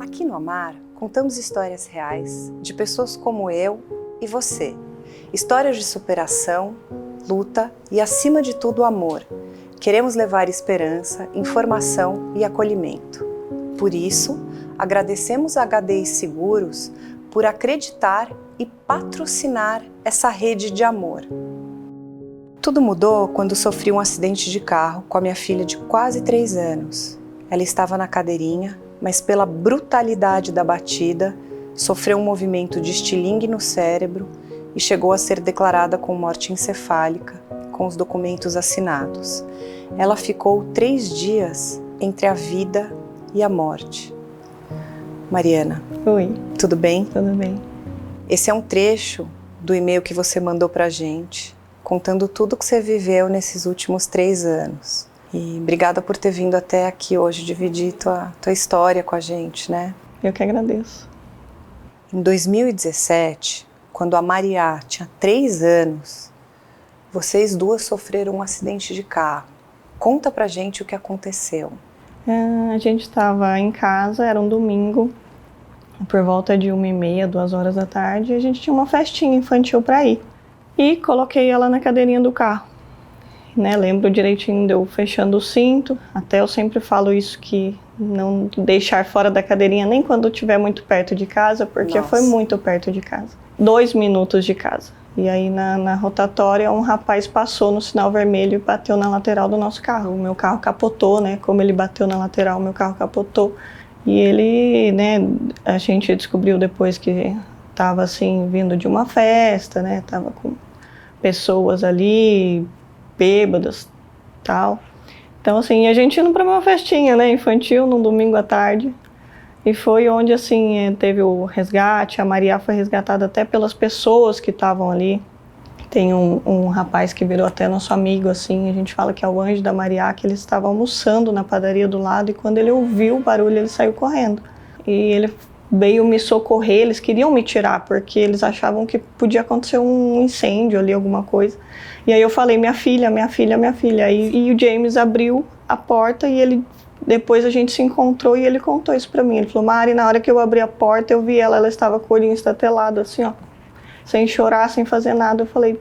Aqui no Amar, contamos histórias reais de pessoas como eu e você. Histórias de superação, luta e, acima de tudo, amor. Queremos levar esperança, informação e acolhimento. Por isso, agradecemos a HDI Seguros por acreditar e patrocinar essa rede de amor. Tudo mudou quando sofri um acidente de carro com a minha filha de quase 3 anos. Ela estava na cadeirinha, mas pela brutalidade da batida, sofreu um movimento de estilingue no cérebro e chegou a ser declarada com morte encefálica, com os documentos assinados. Ela ficou 3 dias entre a vida e a morte. Mariana. Oi. Tudo bem? Tudo bem. Esse é um trecho do e-mail que você mandou pra gente, contando tudo que você viveu nesses últimos 3 anos. E obrigada por ter vindo até aqui hoje dividir tua história com a gente, né? Eu que agradeço. Em 2017, quando a Maria tinha 3 anos, vocês duas sofreram um acidente de carro. Conta pra gente o que aconteceu. A gente estava em casa, era um domingo, por volta de 1h30, 2h da tarde, e a gente tinha uma festinha infantil para ir. E coloquei ela na cadeirinha do carro. Né, lembro direitinho de eu fechando o cinto, até eu sempre falo isso, que não deixar fora da cadeirinha nem quando estiver muito perto de casa, porque Nossa. Foi muito perto de casa. 2 minutos de casa. E aí na rotatória um rapaz passou no sinal vermelho e bateu na lateral do nosso carro. O meu carro capotou, né? Como ele bateu na lateral, o meu carro capotou. E ele, né, a gente descobriu depois que estava assim, vindo de uma festa, né? Tava com pessoas ali, bêbadas, tal. Então, assim, a gente indo para uma festinha, né, infantil, num domingo à tarde. E foi onde, assim, teve o resgate. A Maria foi resgatada até pelas pessoas que estavam ali. Tem um rapaz que virou até nosso amigo, assim, a gente fala que é o anjo da Maria, que ele estava almoçando na padaria do lado e quando ele ouviu o barulho, ele saiu correndo. E ele veio me socorrer, eles queriam me tirar, porque eles achavam que podia acontecer um incêndio ali, alguma coisa. E aí eu falei, minha filha, minha filha, minha filha. E o James abriu a porta e ele, depois a gente se encontrou e ele contou isso pra mim. Ele falou, Mari, na hora que eu abri a porta, eu vi ela estava com o olhinho estatelado, assim, ó, sem chorar, sem fazer nada. Eu falei,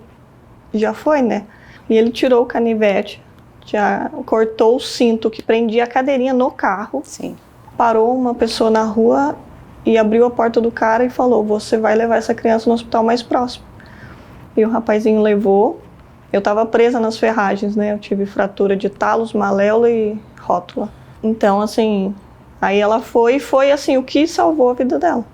já foi, né? E ele tirou o canivete, já cortou o cinto que prendia a cadeirinha no carro. Sim. Parou uma pessoa na rua e abriu a porta do cara e falou, você vai levar essa criança no hospital mais próximo. E o rapazinho levou. Eu estava presa nas ferragens, né? Eu tive fratura de talos, maléola e rótula. Então, assim, aí ela foi assim, o que salvou a vida dela.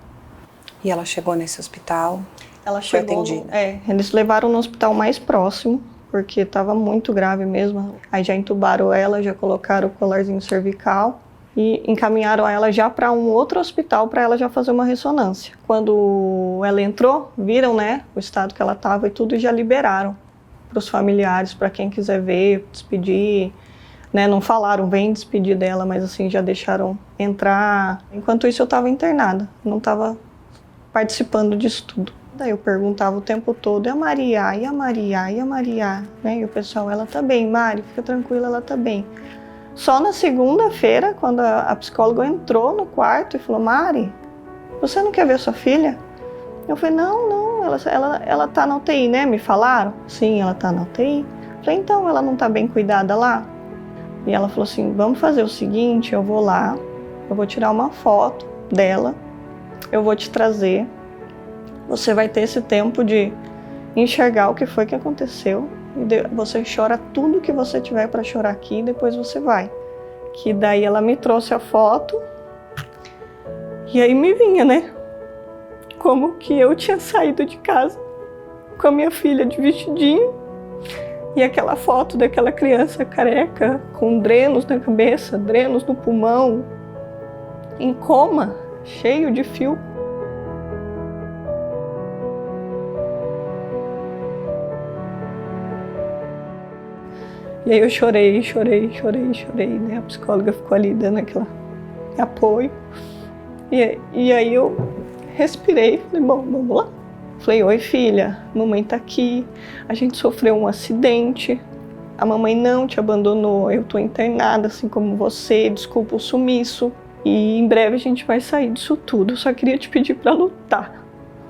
E ela chegou nesse hospital? Ela foi chegou, atendida? Eles levaram no hospital mais próximo, porque estava muito grave mesmo. Aí já entubaram ela, já colocaram o colarzinho cervical e encaminharam ela já para um outro hospital para ela já fazer uma ressonância. Quando ela entrou, viram, né, o estado que ela estava e tudo, e já liberaram para os familiares, para quem quiser ver, despedir, né? Não falaram, vem despedir dela, mas assim, já deixaram entrar. Enquanto isso eu estava internada, não estava participando disso tudo. Daí eu perguntava o tempo todo, e a Maria, e a Maria, e a Maria, né? E o pessoal, ela tá bem, Mari, fica tranquila, ela tá bem. Só na segunda-feira, quando a psicóloga entrou no quarto e falou, Mari, você não quer ver sua filha? Eu falei, não, ela tá na UTI, né? Me falaram? Sim, ela tá na UTI. Eu falei, então, ela não tá bem cuidada lá? E ela falou assim, vamos fazer o seguinte, eu vou lá, eu vou tirar uma foto dela, eu vou te trazer, você vai ter esse tempo de enxergar o que foi que aconteceu, e você chora tudo que você tiver para chorar aqui, e depois você vai. Que daí ela me trouxe a foto, e aí me vinha, né? Como que eu tinha saído de casa com a minha filha de vestidinho e aquela foto daquela criança careca com drenos na cabeça, drenos no pulmão, em coma, cheio de fio. E aí eu chorei, né? A psicóloga ficou ali dando aquele apoio. E aí eu respirei, falei, bom, vamos lá. Falei, oi filha, mamãe tá aqui, a gente sofreu um acidente, a mamãe não te abandonou, eu tô internada assim como você, desculpa o sumiço. e em breve a gente vai sair disso tudo. Eu só queria te pedir para lutar.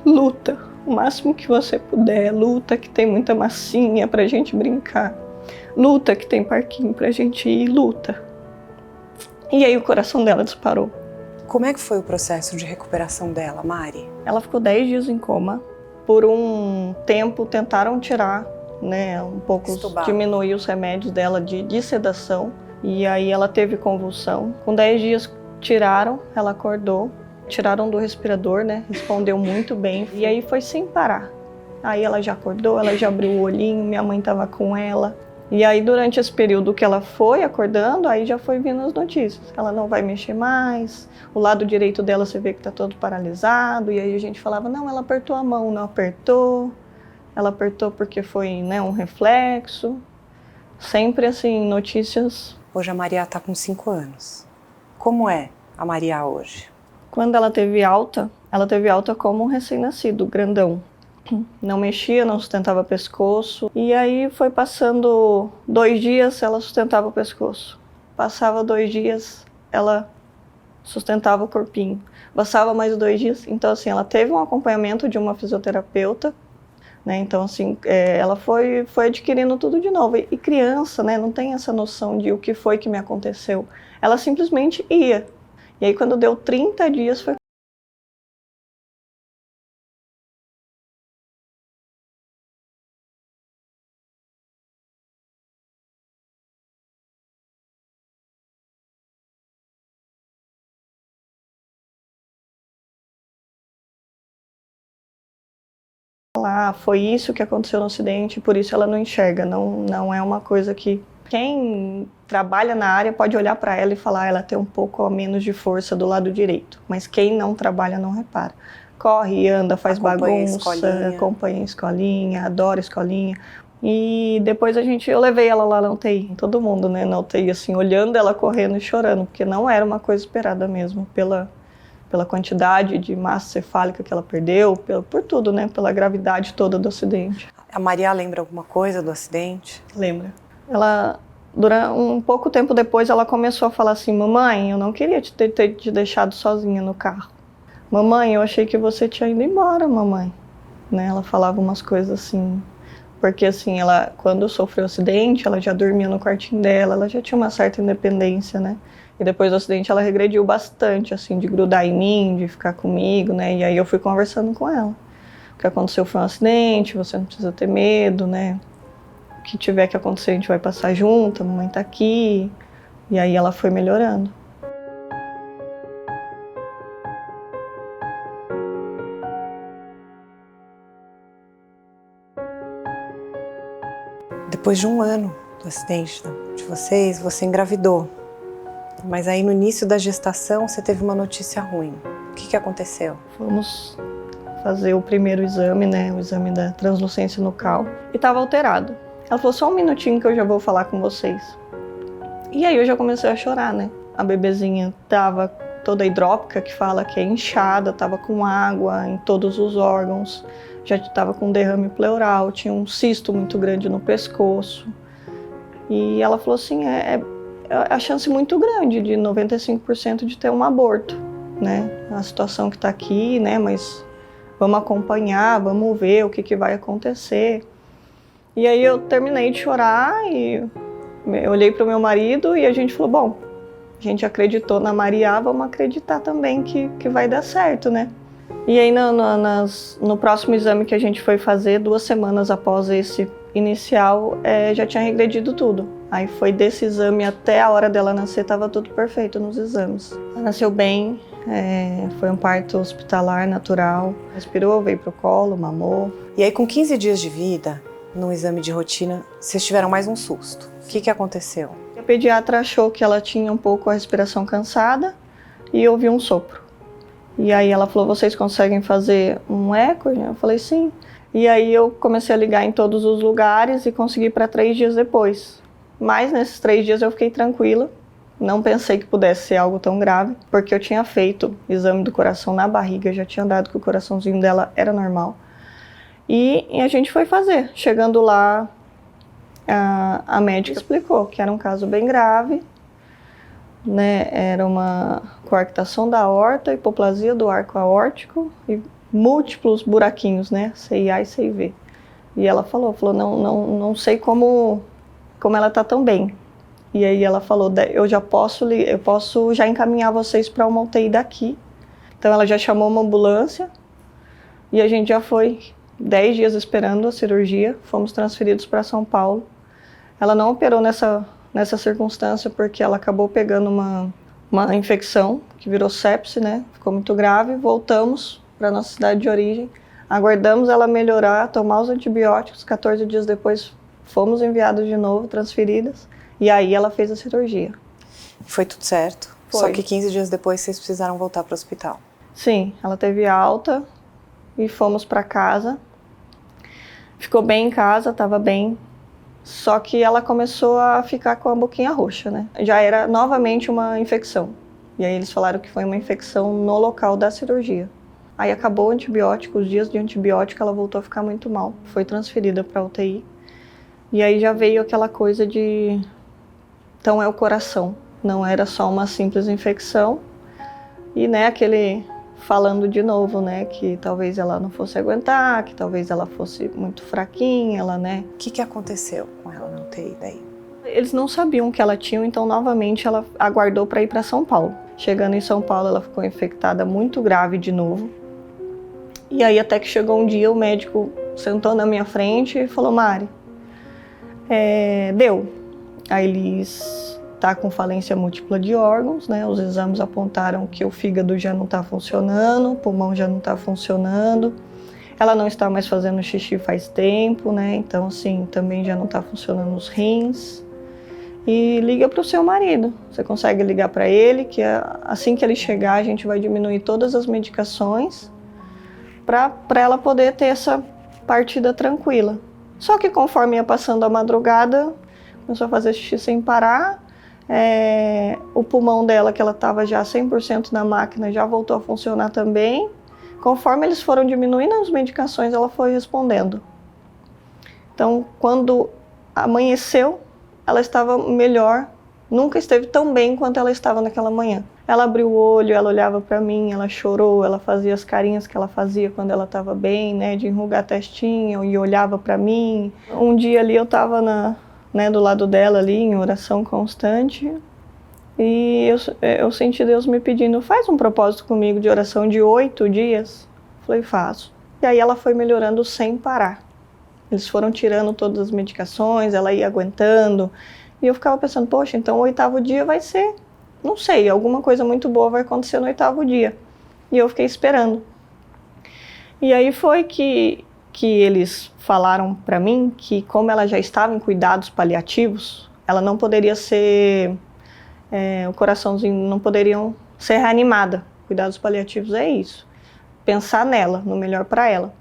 Luta, o máximo que você puder. Luta que tem muita massinha pra gente brincar. Luta que tem parquinho pra gente ir, luta. E aí o coração dela disparou. Como é que foi o processo de recuperação dela, Mari? Ela ficou 10 dias em coma. Por um tempo tentaram tirar, né, um pouco, diminuir os remédios dela de sedação. E aí ela teve convulsão. Com 10 dias tiraram, ela acordou. Tiraram do respirador, né, respondeu muito bem. E aí foi sem parar. Aí ela já acordou, ela já abriu o olhinho, minha mãe estava com ela. E aí durante esse período que ela foi acordando, aí já foi vindo as notícias. Ela não vai mexer mais, o lado direito dela você vê que está todo paralisado. E aí a gente falava, não, ela apertou a mão, não apertou. Ela apertou porque foi, né, um reflexo. Sempre assim, notícias. Hoje a Maria está com 5 anos. Como é a Maria hoje? Quando ela teve alta como um recém-nascido, grandão. Não mexia, não sustentava o pescoço. E aí foi passando 2 dias, ela sustentava o pescoço. Passava 2 dias, ela sustentava o corpinho. Passava mais 2 dias. Então, assim, ela teve um acompanhamento de uma fisioterapeuta, né? Então, assim, ela foi adquirindo tudo de novo. E criança, né, não tem essa noção de o que foi que me aconteceu. Ela simplesmente ia. E aí, quando deu 30 dias, foi lá, foi isso que aconteceu no acidente, por isso ela não enxerga, não é uma coisa que quem trabalha na área pode olhar para ela e falar, ela tem um pouco a menos de força do lado direito, mas quem não trabalha não repara. Corre, anda, faz bagunça, acompanha a escolinha, adora a escolinha. E depois eu levei ela lá na UTI, todo mundo, né, na UTI, assim, olhando ela correndo e chorando, porque não era uma coisa esperada mesmo, pela quantidade de massa cefálica que ela perdeu, por tudo, né? Pela gravidade toda do acidente. A Maria lembra alguma coisa do acidente? Lembra. Ela, durante um pouco tempo depois, ela começou a falar assim, mamãe, eu não queria ter te deixado sozinha no carro. Mamãe, eu achei que você tinha ido embora, mamãe. Né? Ela falava umas coisas assim, porque assim, ela, quando sofreu o acidente, ela já dormia no quartinho dela, ela já tinha uma certa independência, né? E depois do acidente ela regrediu bastante, assim, de grudar em mim, de ficar comigo, né? E aí eu fui conversando com ela. O que aconteceu foi um acidente, você não precisa ter medo, né? O que tiver que acontecer a gente vai passar junto, a mamãe tá aqui. E aí ela foi melhorando. Depois de 1 ano do acidente de vocês, você engravidou. Mas aí no início da gestação você teve uma notícia ruim. O que aconteceu? Fomos fazer o primeiro exame, né? O exame da translucência nucal. E estava alterado. Ela falou, só um minutinho que eu já vou falar com vocês. E aí eu já comecei a chorar, né? A bebezinha estava toda hidrópica, que fala que é inchada, estava com água em todos os órgãos. Já estava com derrame pleural, tinha um cisto muito grande no pescoço. E ela falou assim, a chance muito grande de 95% de ter um aborto, né? A situação que está aqui, né? Mas vamos acompanhar, vamos ver o que vai acontecer. E aí eu terminei de chorar e eu olhei para o meu marido e a gente falou, bom, a gente acreditou na Maria, vamos acreditar também que vai dar certo, né? E aí no próximo exame que a gente foi fazer, 2 semanas após esse inicial, já tinha regredido tudo. Aí foi desse exame até a hora dela nascer, estava tudo perfeito nos exames. Ela nasceu bem, foi um parto hospitalar natural, respirou, veio pro colo, mamou. E aí com 15 dias de vida, no exame de rotina, vocês tiveram mais um susto. O que aconteceu? A pediatra achou que ela tinha um pouco a respiração cansada e ouviu um sopro. E aí ela falou, vocês conseguem fazer um eco? Eu falei, sim. E aí eu comecei a ligar em todos os lugares e consegui para 3 dias depois. Mas nesses 3 dias eu fiquei tranquila, não pensei que pudesse ser algo tão grave, porque eu tinha feito exame do coração na barriga, já tinha dado que o coraçãozinho dela era normal. E a gente foi fazer. Chegando lá, a médica explicou que era um caso bem grave, né? Era uma coarctação da aorta, hipoplasia do arco aórtico e múltiplos buraquinhos, né? CIA e CIV. E ela falou, não sei como ela tá tão bem. E aí ela falou, eu posso já encaminhar vocês para uma UTI daqui. Então ela já chamou uma ambulância e a gente já foi 10 dias esperando a cirurgia, fomos transferidos para São Paulo. Ela não operou nessa circunstância porque ela acabou pegando uma infecção que virou sepse, né? Ficou muito grave, voltamos para nossa cidade de origem, aguardamos ela melhorar, tomar os antibióticos, 14 dias depois fomos enviados de novo, transferidas, e aí ela fez a cirurgia. Foi tudo certo? Foi. Só que 15 dias depois vocês precisaram voltar para o hospital? Sim, ela teve alta e fomos para casa. Ficou bem em casa, estava bem. Só que ela começou a ficar com a boquinha roxa, né? Já era novamente uma infecção. E aí eles falaram que foi uma infecção no local da cirurgia. Aí acabou o antibiótico, os dias de antibiótico, ela voltou a ficar muito mal. Foi transferida para UTI. E aí já veio aquela coisa de... Então é o coração. Não era só uma simples infecção. E, né, aquele... Falando de novo, né, que talvez ela não fosse aguentar, que talvez ela fosse muito fraquinha, ela, né... O que aconteceu com ela na UTI daí? Eles não sabiam o que ela tinha, então novamente ela aguardou para ir para São Paulo. Chegando em São Paulo, ela ficou infectada muito grave de novo. E aí até que chegou um dia, o médico sentou na minha frente e falou, Mari, deu. A Elis está com falência múltipla de órgãos, né? Os exames apontaram que o fígado já não está funcionando, o pulmão já não está funcionando. Ela não está mais fazendo xixi faz tempo, né? Então, assim, também já não está funcionando os rins. E liga para o seu marido. Você consegue ligar para ele, que assim que ele chegar, a gente vai diminuir todas as medicações para ela poder ter essa partida tranquila. Só que conforme ia passando a madrugada, começou a fazer xixi sem parar. O pulmão dela, que ela estava já 100% na máquina, já voltou a funcionar também. Conforme eles foram diminuindo as medicações, ela foi respondendo. Então, quando amanheceu, ela estava melhor. Nunca esteve tão bem quanto ela estava naquela manhã. Ela abriu o olho, ela olhava para mim, ela chorou, ela fazia as carinhas que ela fazia quando ela estava bem, né, de enrugar a testinha, e olhava para mim. Um dia ali eu estava do lado dela ali, em oração constante, e eu senti Deus me pedindo, faz um propósito comigo de oração de 8 dias. Falei, faço. E aí ela foi melhorando sem parar. Eles foram tirando todas as medicações, ela ia aguentando, e eu ficava pensando, poxa, então o 8º dia vai ser, não sei, alguma coisa muito boa vai acontecer no 8º dia. E eu fiquei esperando. E aí foi que eles falaram para mim que, como ela já estava em cuidados paliativos, ela não poderia ser, o coraçãozinho não poderiam ser reanimada. Cuidados paliativos é isso, pensar nela, no melhor para ela.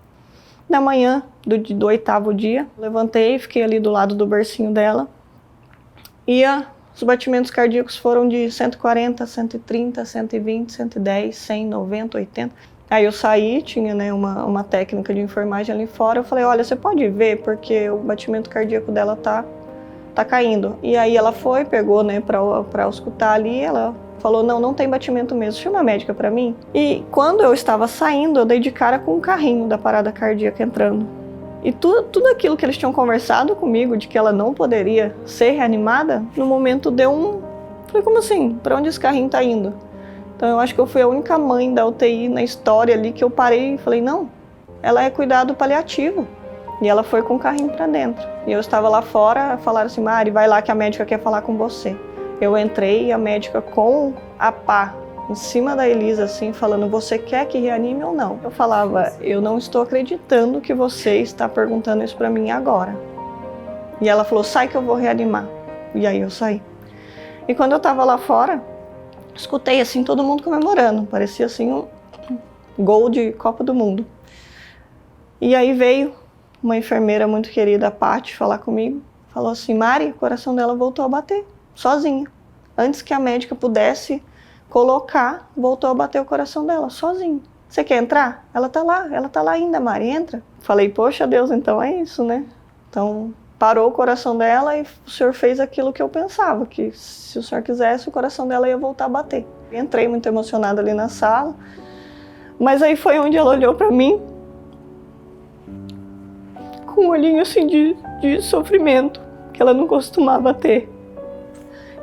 Na manhã do 8º dia, levantei, fiquei ali do lado do bercinho dela, e os batimentos cardíacos foram de 140, 130, 120, 110, 100, 90, 80... Aí eu saí, tinha, né, uma técnica de enfermagem ali fora, eu falei, olha, você pode ver, porque o batimento cardíaco dela tá caindo. E aí ela foi, pegou, né, pra escutar ali, ela falou, não tem batimento mesmo, chama a médica pra mim. E quando eu estava saindo, eu dei de cara com um carrinho da parada cardíaca entrando. E tudo aquilo que eles tinham conversado comigo, de que ela não poderia ser reanimada, no momento deu um... Falei, como assim? Pra onde esse carrinho tá indo? Então eu acho que eu fui a única mãe da UTI na história ali que eu parei e falei, não, ela é cuidado paliativo. E ela foi com o carrinho para dentro. E eu estava lá fora, falaram assim, Mari, vai lá que a médica quer falar com você. Eu entrei e a médica com a pá em cima da Elisa, assim, falando, você quer que reanime ou não? Eu falava, eu não estou acreditando que você está perguntando isso para mim agora. E ela falou, sai que eu vou reanimar. E aí eu saí. E quando eu estava lá fora, escutei assim todo mundo comemorando, parecia assim um gol de Copa do Mundo. E aí veio uma enfermeira muito querida, a Paty, falar comigo, falou assim, Mari, o coração dela voltou a bater, sozinha. Antes que a médica pudesse colocar, voltou a bater o coração dela, sozinho. Você quer entrar? Ela tá lá ainda, Mari, entra. Falei, poxa Deus, então é isso, né? Então parou o coração dela e o Senhor fez aquilo que eu pensava, que se o Senhor quisesse, o coração dela ia voltar a bater. Entrei muito emocionada ali na sala, mas aí foi onde ela olhou para mim com um olhinho assim de sofrimento, que ela não costumava ter.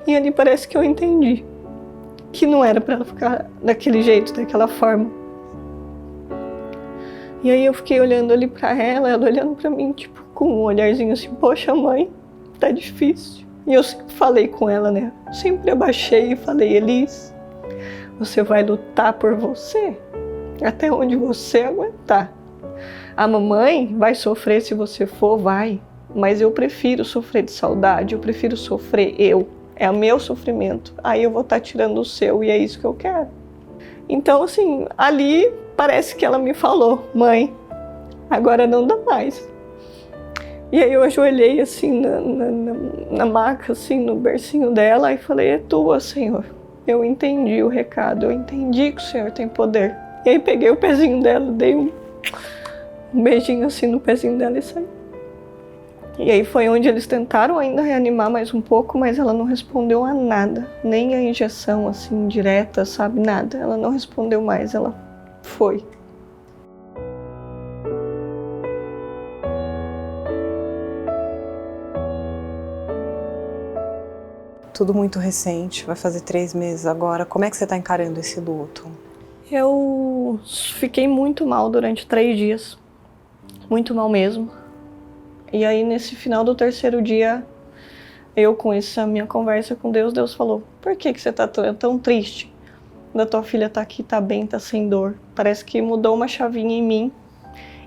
E ali parece que eu entendi que não era para ela ficar daquele jeito, daquela forma. E aí eu fiquei olhando ali para ela olhando para mim, tipo, com um olharzinho assim, poxa mãe, tá difícil. E eu sempre falei com ela, né? Sempre abaixei e falei, Elis, você vai lutar por você até onde você aguentar. A mamãe vai sofrer se você for, vai. Mas eu prefiro sofrer de saudade, eu prefiro sofrer eu. É o meu sofrimento. Aí eu vou estar tirando o seu e é isso que eu quero. Então, assim, ali parece que ela me falou, mãe, agora não dá mais. E aí eu ajoelhei assim na maca, assim, no bercinho dela e falei, é tua, Senhor. Eu entendi o recado, eu entendi que o Senhor tem poder. E aí peguei o pezinho dela, dei um beijinho assim no pezinho dela e saí. E aí foi onde eles tentaram ainda reanimar mais um pouco, mas ela não respondeu a nada. Nem a injeção assim direta, sabe, nada. Ela não respondeu mais, ela foi. Tudo muito recente, vai fazer 3 meses agora. Como é que você está encarando esse luto? Eu fiquei muito mal durante 3 dias. Muito mal mesmo. E aí, nesse final do 3º dia, eu com essa minha conversa com Deus, Deus falou, por que você tá tão triste? Da tua filha tá aqui, tá bem, tá sem dor. Parece que mudou uma chavinha em mim.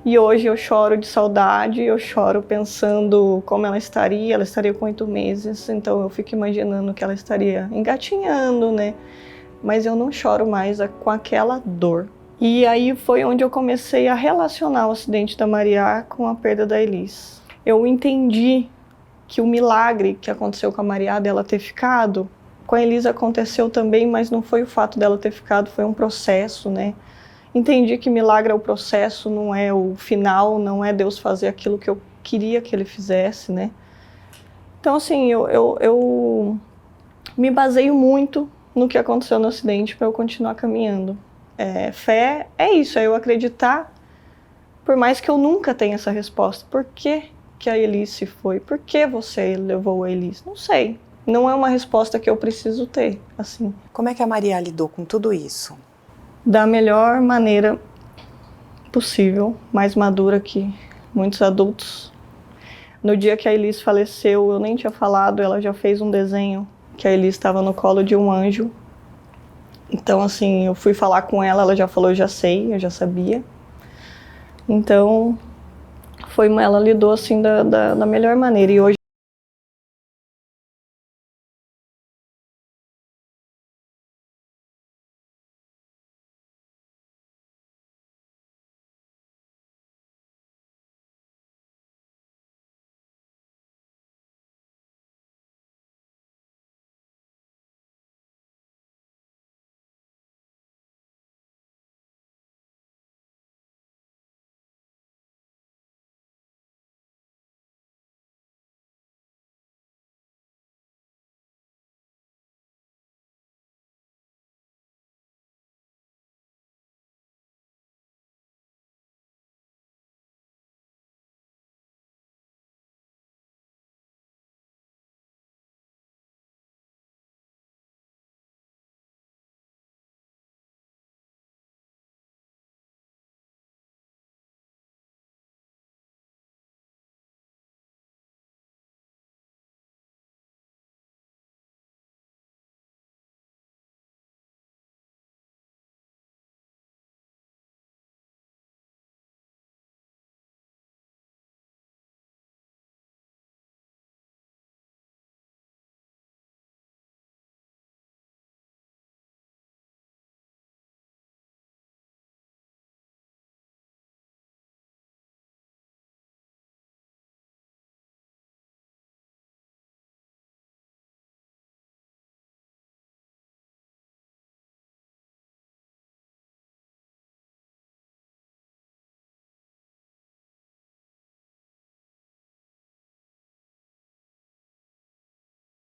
E hoje eu choro de saudade, eu choro pensando como ela estaria com 8 meses. Então eu fico imaginando que ela estaria engatinhando, né? Mas eu não choro mais com aquela dor. E aí foi onde eu comecei a relacionar o acidente da Maria com a perda da Elis. Eu entendi que o milagre que aconteceu com a Maria dela ter ficado, com a Elis aconteceu também, mas não foi o fato dela ter ficado, foi um processo, né? Entendi que milagre é o processo, não é o final, não é Deus fazer aquilo que eu queria que Ele fizesse, né? Então, assim, eu me baseio muito no que aconteceu no acidente para eu continuar caminhando. Fé é isso, é eu acreditar, por mais que eu nunca tenha essa resposta. Por que a Elis se foi? Por que você levou a Elis? Não sei. Não é uma resposta que eu preciso ter, assim. Como é que a Maria lidou com tudo isso? Da melhor maneira possível, mais madura que muitos adultos. No dia que a Elis faleceu, eu nem tinha falado, ela já fez um desenho que a Elis estava no colo de um anjo. Então, assim, eu fui falar com ela, ela já falou, eu já sei, eu já sabia. Então, ela lidou assim da melhor maneira. E hoje